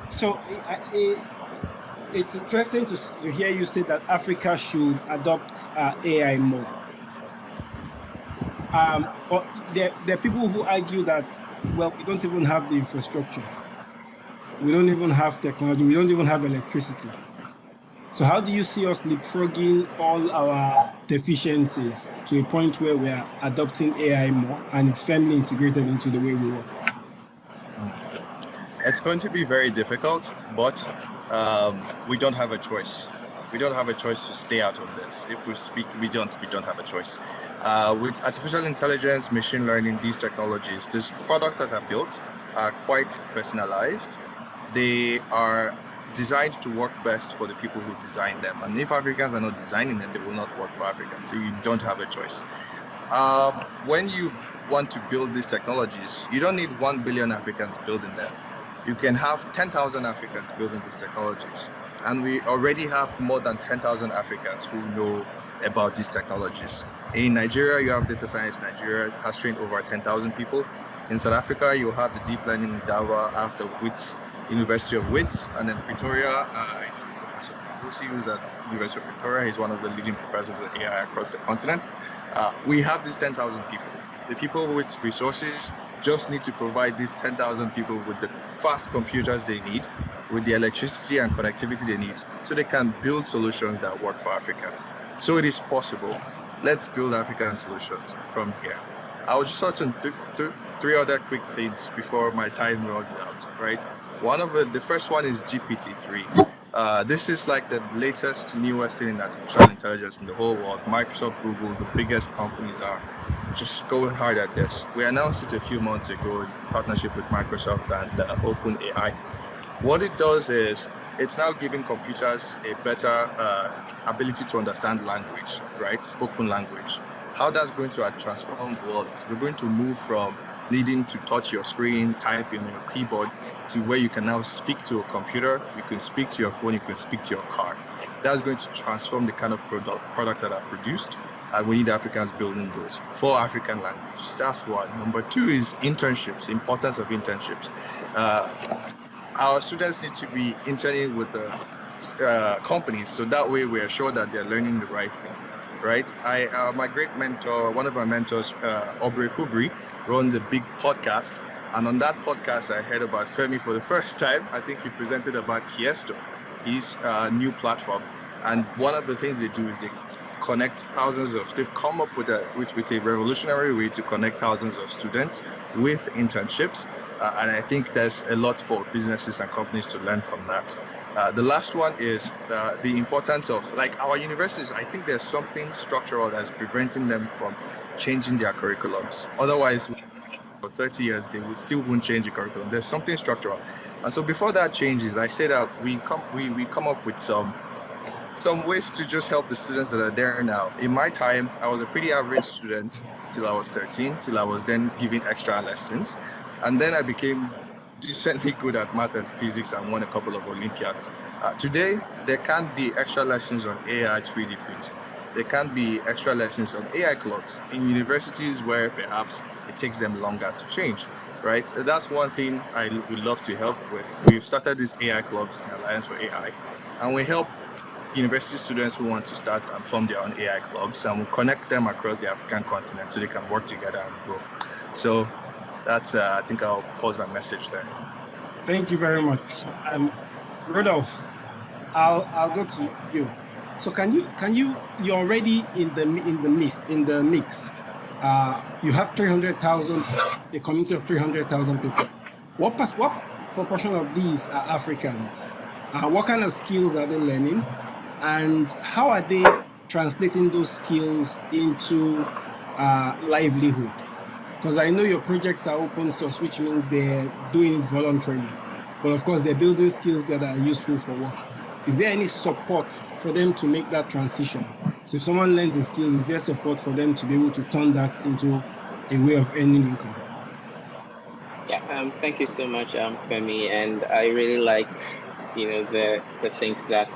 So it's interesting to hear you say that Africa should adopt AI more. But there are people who argue that, well, we don't even have the infrastructure. We don't even have technology. We don't even have electricity. So how do you see us leapfrogging all our deficiencies to a point where we are adopting AI more and it's firmly integrated into the way we work? It's going to be very difficult, but we don't have a choice. We don't have a choice to stay out of this. If we speak, we don't have a choice. With artificial intelligence, machine learning, these technologies, these products that are built are quite personalized. They are designed to work best for the people who design them. And if Africans are not designing them, they will not work for Africans. So you don't have a choice. When you want to build these technologies, you don't need 1 billion Africans building them. You can have 10,000 Africans building these technologies. And we already have more than 10,000 Africans who know about these technologies. In Nigeria, you have Data Science Nigeria has trained over 10,000 people. In South Africa, you have the deep learning in Dawa after Wits, University of Wits, and then Pretoria, Professor Dorothy, who's at University of Pretoria. He's one of the leading professors in AI across the continent. We have these 10,000 people. The people with resources just need to provide these 10,000 people with the fast computers they need, with the electricity and connectivity they need, so they can build solutions that work for Africans. So it is possible. Let's build African solutions from here. I will just touch on three other quick things before my time runs out, right? One of the first one is GPT-3. This is like the latest, newest thing in artificial intelligence in the whole world. Microsoft, Google, the biggest companies are just going hard at this. We announced it a few months ago in partnership with Microsoft and OpenAI. What it does is it's now giving computers a better ability to understand language, right? Spoken language. How that's going to transform the world. We're going to move from needing to touch your screen, type in your keyboard, to where you can now speak to a computer, you can speak to your phone, you can speak to your car. That's going to transform the kind of products that are produced. And we need Africans building those for African languages. That's one. Number two is internships, importance of internships. Our students need to be interning with the companies, so that way we are sure that they're learning the right thing, right? My great mentor, one of my mentors, Aubrey Kubri, runs a big podcast. And on that podcast, I heard about Femi for the first time. I think he presented about Kiesto, his new platform. And one of the things they do is they connect they've come up with a revolutionary way to connect thousands of students with internships. And I think there's a lot for businesses and companies to learn from that. The last one is the importance of, like, our universities. I think there's something structural that's preventing them from changing their curriculums. Otherwise, for 30 years, they still won't change the curriculum. There's something structural. And so before that changes, I say that we come up with some ways to just help the students that are there now. In my time, I was a pretty average student till I was 13, till I was then giving extra lessons. And then I became decently good at math and physics and won a couple of Olympiads. Today, there can be extra lessons on AI 3D printing. There can be extra lessons on AI clubs in universities where perhaps it takes them longer to change, right? That's one thing I would love to help with. We've started these AI clubs in Alliance for AI, and we help university students who want to start and form their own AI clubs, and we'll connect them across the African continent so they can work together and grow. So that's, I think I'll pause my message there. Thank you very much. Rudolph, I'll go to you. So you're already in the mix. You have 300,000, a community of 300,000 people. What proportion of these are Africans? What kind of skills are they learning? And how are they translating those skills into livelihood? Because I know your projects are open source, which means they're doing it voluntarily. But of course, they're building skills that are useful for work. Is there any support for them to make that transition? So if someone learns a skill, is there support for them to be able to turn that into a way of earning income? Yeah, thank you so much, Femi. And I really like, the things that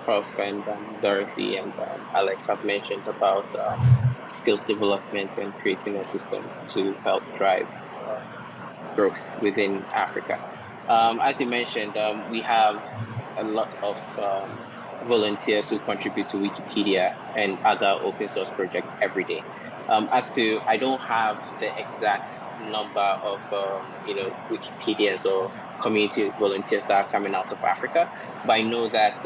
Prof and Dorothy and Alex have mentioned about skills development and creating a system to help drive growth within Africa. As you mentioned, we have a lot of volunteers who contribute to Wikipedia and other open source projects every day. I don't have the exact number of Wikipedians or community volunteers that are coming out of Africa, but I know that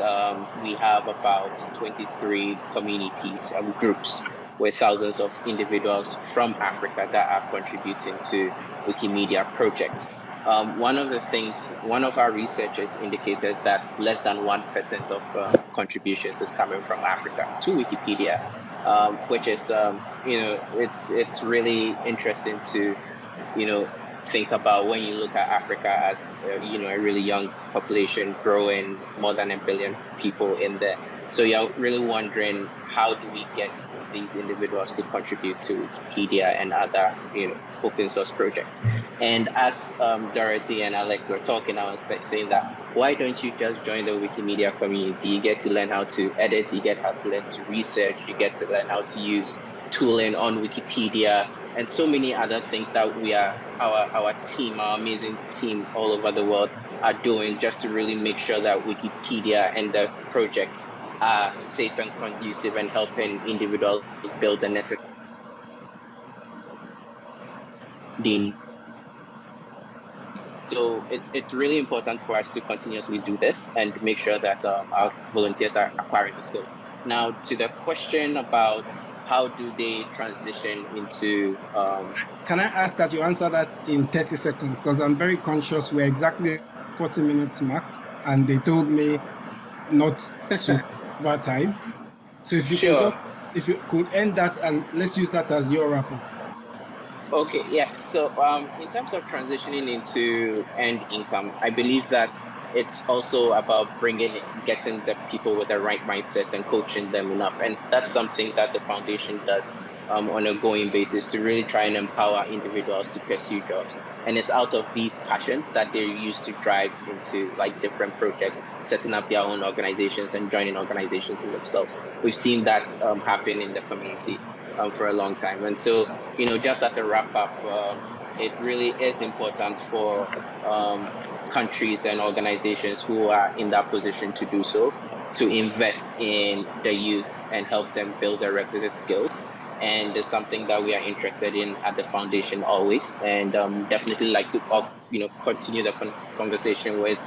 we have about 23 communities and groups with thousands of individuals from Africa that are contributing to Wikimedia projects. One of our researchers indicated that less than 1% of contributions is coming from Africa to Wikipedia, which is, it's really interesting to, think about when you look at Africa as, a really young population growing, more than 1 billion people in there. So you're really wondering, how do we get these individuals to contribute to Wikipedia and other, open source projects? And as Dorothy and Alex were talking, I was saying that, why don't you just join the Wikimedia community? You get to learn how to edit, you get to learn to research, you get to learn how to use tooling on Wikipedia, and so many other things that our team, our amazing team all over the world are doing just to really make sure that Wikipedia and the projects are safe and conducive and helping individuals build the necessary. So it's really important for us to continuously do this and make sure that our volunteers are acquiring the skills. Now, to the question about how do they transition into... Can I ask that you answer that in 30 seconds? Because I'm very conscious we're exactly 40 minutes mark, and they told me not to over time. So if you if you could end that, and let's use that as your wrap-up. Okay, yes. So in terms of transitioning into earned income, I believe that it's also about getting the people with the right mindset and coaching them enough. And that's something that the foundation does on an ongoing basis to really try and empower individuals to pursue jobs. And it's out of these passions that they're used to drive into like different projects, setting up their own organizations and joining organizations in themselves. We've seen that happen in the community for a long time. And so, just as a wrap up, it really is important for countries and organizations who are in that position to do so, to invest in the youth and help them build their requisite skills. And it's something that we are interested in at the foundation always, and definitely like to continue the conversation with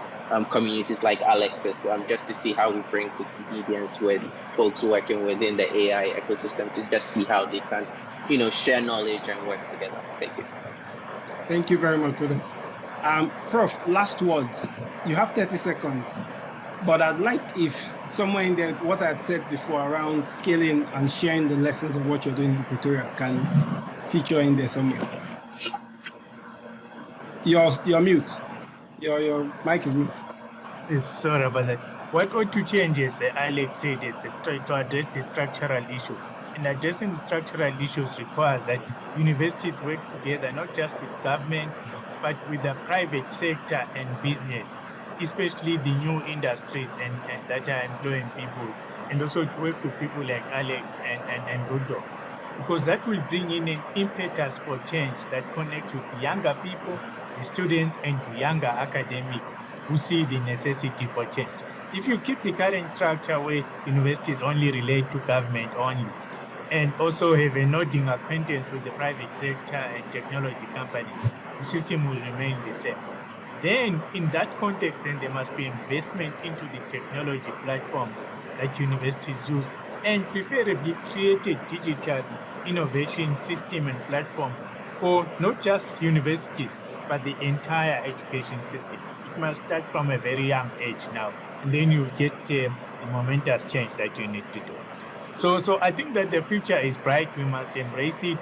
communities like Alex's, just to see how we bring Wikimedians with folks working within the AI ecosystem to just see how they can, share knowledge and work together. Thank you. Thank you very much, Rudolph. Prof, last words. You have 30 seconds, but I'd like if somewhere in there, what I had said before around scaling and sharing the lessons of what you're doing in Pretoria can feature in there somewhere. You're mute. Your mic is mute. Sorry about that. What ought to change, as Alex said, is to address the structural issues. And addressing the structural issues requires that universities work together, not just with government, but with the private sector and business, especially the new industries and that are employing people, and also to work with people like Alex and Rudolph, because that will bring in an impetus for change that connects with younger people, the students, and to younger academics who see the necessity for change. If you keep the current structure where universities only relate to government only, and also have a nodding acquaintance with the private sector and technology companies, the system will remain the same. Then in that context, then there must be investment into the technology platforms that universities use, and preferably create a digital innovation system and platform for not just universities, but the entire education system. It must start from a very young age now, and then you get the momentous change that you need to do. So I think that the future is bright. We must embrace it,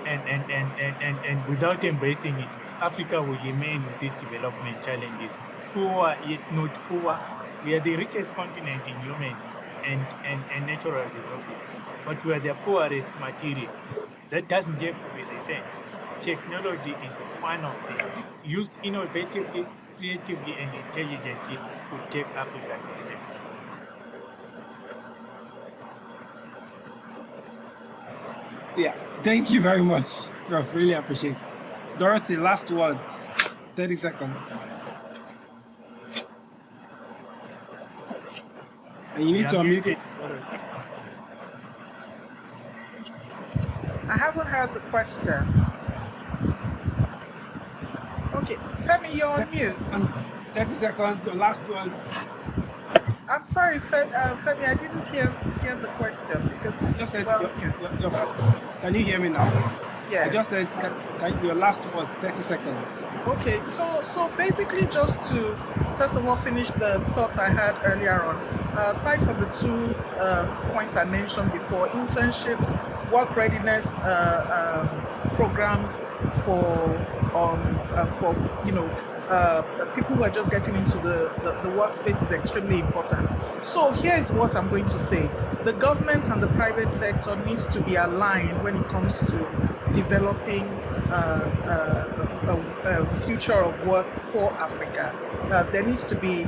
and without embracing it, Africa will remain with these development challenges. Poor yet not poor. We are the richest continent in human and natural resources, but we are the poorest material. That doesn't have to be the same. Technology is one of them. Used innovatively, creatively, and intelligently to take Africa to the next level. Yeah, thank you very much, Prof. Really appreciate it. Dorothy, last words, 30 seconds. And you need to unmute it. I haven't heard the question. Okay, Femi, you're on mute. 30 seconds, your last words. I'm sorry, Femi, I didn't hear the question because Just said, mute. Can you hear me now? Yes. I just said, can your last words, 30 seconds. Okay, so basically just to, first of all, finish the thoughts I had earlier on, aside from the two points I mentioned before, internships, work readiness programs for people who are just getting into the workspace is extremely important. So here's what I'm going to say. The government and the private sector needs to be aligned when it comes to developing the future of work for Africa. There needs to be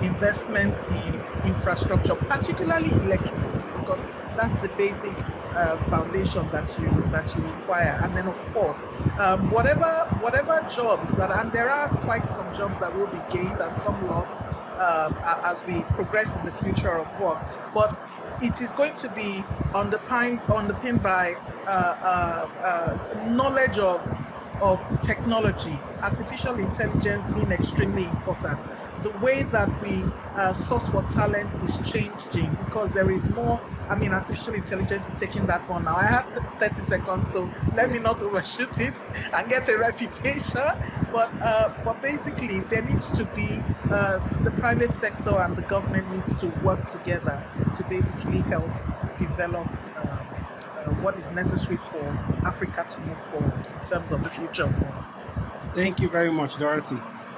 investment in infrastructure, particularly electricity, because that's the basic foundation that you require. And then, of course, whatever jobs and there are quite some jobs that will be gained and some lost as we progress in the future of work. But it is going to be underpinned by knowledge of technology, artificial intelligence being extremely important. The way that we source for talent is changing because there is more. I mean, artificial intelligence is taking that one now. I have 30 seconds, so let me not overshoot it and get a reputation. But basically, there needs to be the private sector and the government needs to work together to basically help develop what is necessary for Africa to move forward in terms of the future of work. Thank you very much, Dorothy.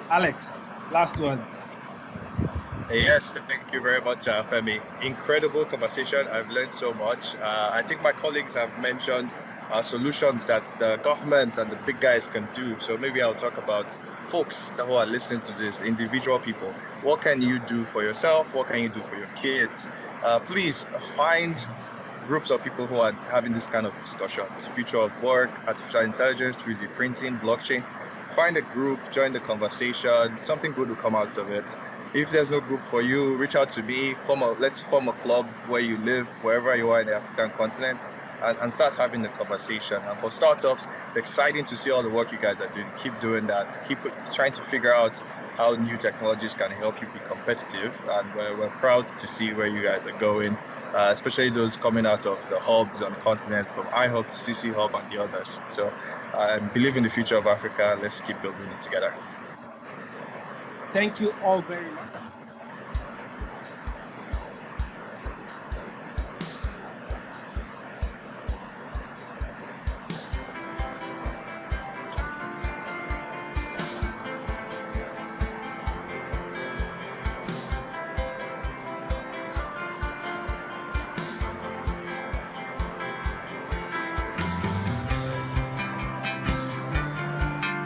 Alex, last words. Yes, thank you very much, Femi. Incredible conversation. I've learned so much. I think my colleagues have mentioned solutions that the government and the big guys can do. So maybe I'll talk about folks who are listening to this, individual people. What can you do for yourself? What can you do for your kids? Please find groups of people who are having this kind of discussions. Future of work, artificial intelligence, 3D printing, blockchain. Find a group, join the conversation. Something good will come out of it. If there's no group for you, reach out to me. Let's form a club where you live, wherever you are in the African continent, and start having the conversation. And for startups, it's exciting to see all the work you guys are doing. Keep doing that. Keep trying to figure out how new technologies can help you be competitive. And we're proud to see where you guys are going. Especially those coming out of the hubs on the continent, from iHub to CcHub and the others. So I believe in the future of Africa. Let's keep building it together. Thank you all very much.